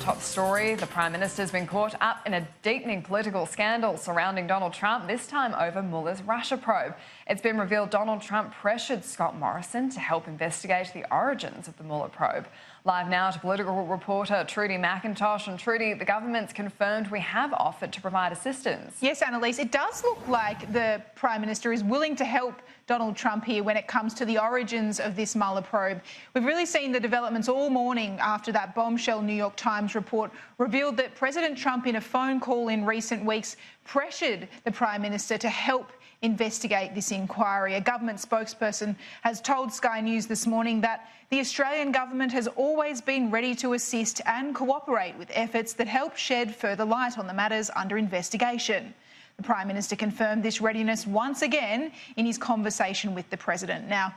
top story. The Prime Minister's been caught up in a deepening political scandal surrounding Donald Trump, this time over Mueller's Russia probe. It's been revealed Donald Trump pressured Scott Morrison to help investigate the origins of the Mueller probe. Live now to political reporter Trudy McIntosh. And Trudy, the government's confirmed we have offered to provide assistance. Yes, Annalise, it does look like the Prime Minister is willing to help Donald Trump here when it comes to the origins of this Mueller probe. We've really seen the developments all morning after that bombshell New York Times report revealed that President Trump, in a phone call in recent weeks, pressured the Prime Minister to help investigate this inquiry. A government spokesperson has told Sky News this morning that the Australian government has always been ready to assist and cooperate with efforts that help shed further light on the matters under investigation. The Prime Minister confirmed this readiness once again in his conversation with the President. Now,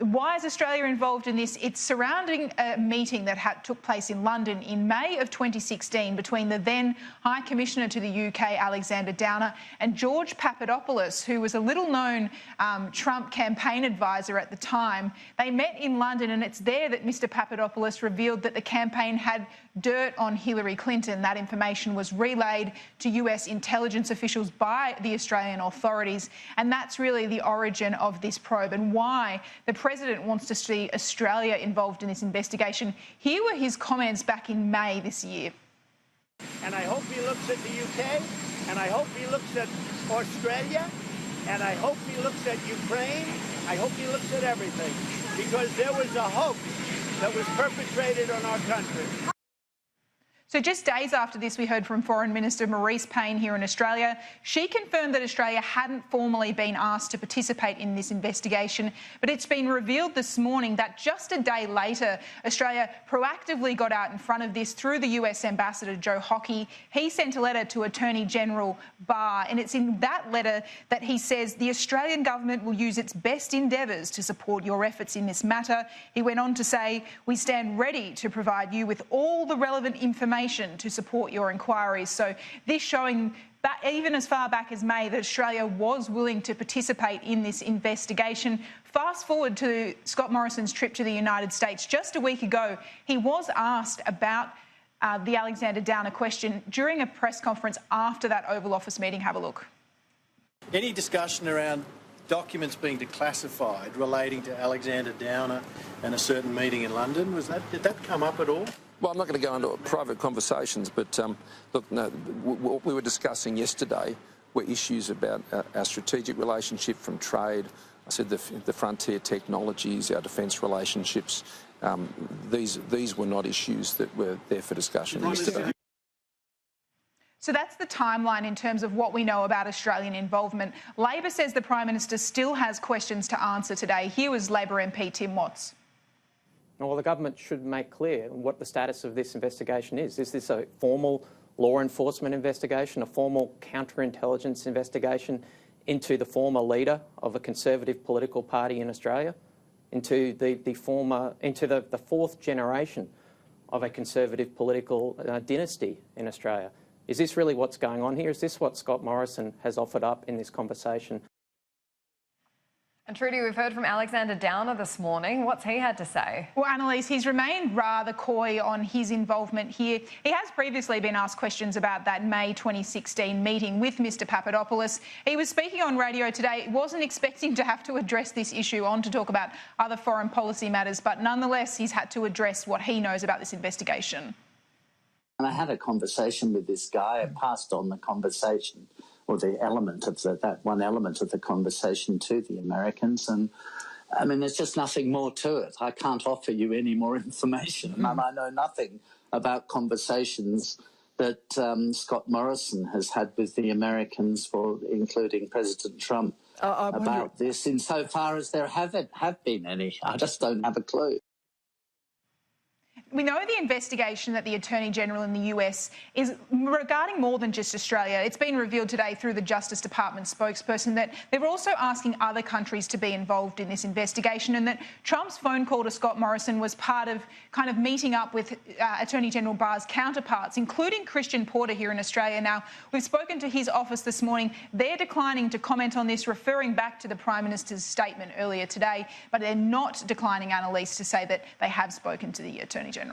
why is Australia involved in this? It's surrounding a meeting that took place in London in May of 2016 between the then High Commissioner to the UK, Alexander Downer, and George Papadopoulos, who was a little-known Trump campaign advisor at the time. They met in London, and it's there that Mr Papadopoulos revealed that the campaign had dirt on Hillary Clinton. That information was relayed to US intelligence officials by the Australian authorities, and that's really the origin of this probe and why the President wants to see Australia involved in this investigation. Here were his comments back in May this year. And I hope he looks at the UK, and I hope he looks at Australia, and I hope he looks at Ukraine. I hope he looks at everything, because there was a hoax that was perpetrated on our country. So just days after this, we heard from Foreign Minister Marise Payne here in Australia. She confirmed that Australia hadn't formally been asked to participate in this investigation, but it's been revealed this morning that just a day later, Australia proactively got out in front of this through the US Ambassador Joe Hockey. He sent a letter to Attorney General Barr, and it's in that letter that he says the Australian government will use its best endeavours to support your efforts in this matter. He went on to say, we stand ready to provide you with all the relevant information to support your inquiries. So this showing that even as far back as May that Australia was willing to participate in this investigation. Fast forward to Scott Morrison's trip to the United States just a week ago. He was asked about the Alexander Downer question during a press conference after that Oval Office meeting. Have a look. Any discussion around documents being declassified relating to Alexander Downer and a certain meeting in London, did that come up at all? Well, I'm not going to go into private conversations, but look, no, what we were discussing yesterday were issues about our strategic relationship from trade. I said the frontier technologies, our defence relationships. These were not issues that were there for discussion yesterday. So that's the timeline in terms of what we know about Australian involvement. Labor says the Prime Minister still has questions to answer today. Here was Labor MP Tim Watts. Well, the government should make clear what the status of this investigation is. Is this a formal law enforcement investigation, a formal counterintelligence investigation into the former leader of a Conservative political party in Australia, into the fourth generation of a Conservative political dynasty in Australia? Is this really what's going on here? Is this what Scott Morrison has offered up in this conversation? And Trudy, we've heard from Alexander Downer this morning. What's he had to say? Well, Annalise, he's remained rather coy on his involvement here. He has previously been asked questions about that May 2016 meeting with Mr Papadopoulos. He was speaking on radio today, wasn't expecting to have to address this issue on to talk about other foreign policy matters, but nonetheless, he's had to address what he knows about this investigation. And I had a conversation with this guy. I passed on the conversation, or the element of that one element of the conversation, to the Americans. And I mean, there's just nothing more to it. I can't offer you any more information. And I know nothing about conversations that Scott Morrison has had with the Americans, including President Trump, about this, insofar as there have been any. I just don't have a clue. We know the investigation that the Attorney General in the US is regarding more than just Australia. It's been revealed today through the Justice Department spokesperson that they're also asking other countries to be involved in this investigation, and that Trump's phone call to Scott Morrison was part of kind of meeting up with Attorney General Barr's counterparts, including Christian Porter here in Australia. Now, we've spoken to his office this morning. They're declining to comment on this, referring back to the Prime Minister's statement earlier today, but they're not declining, Annalise, to say that they have spoken to the Attorney General.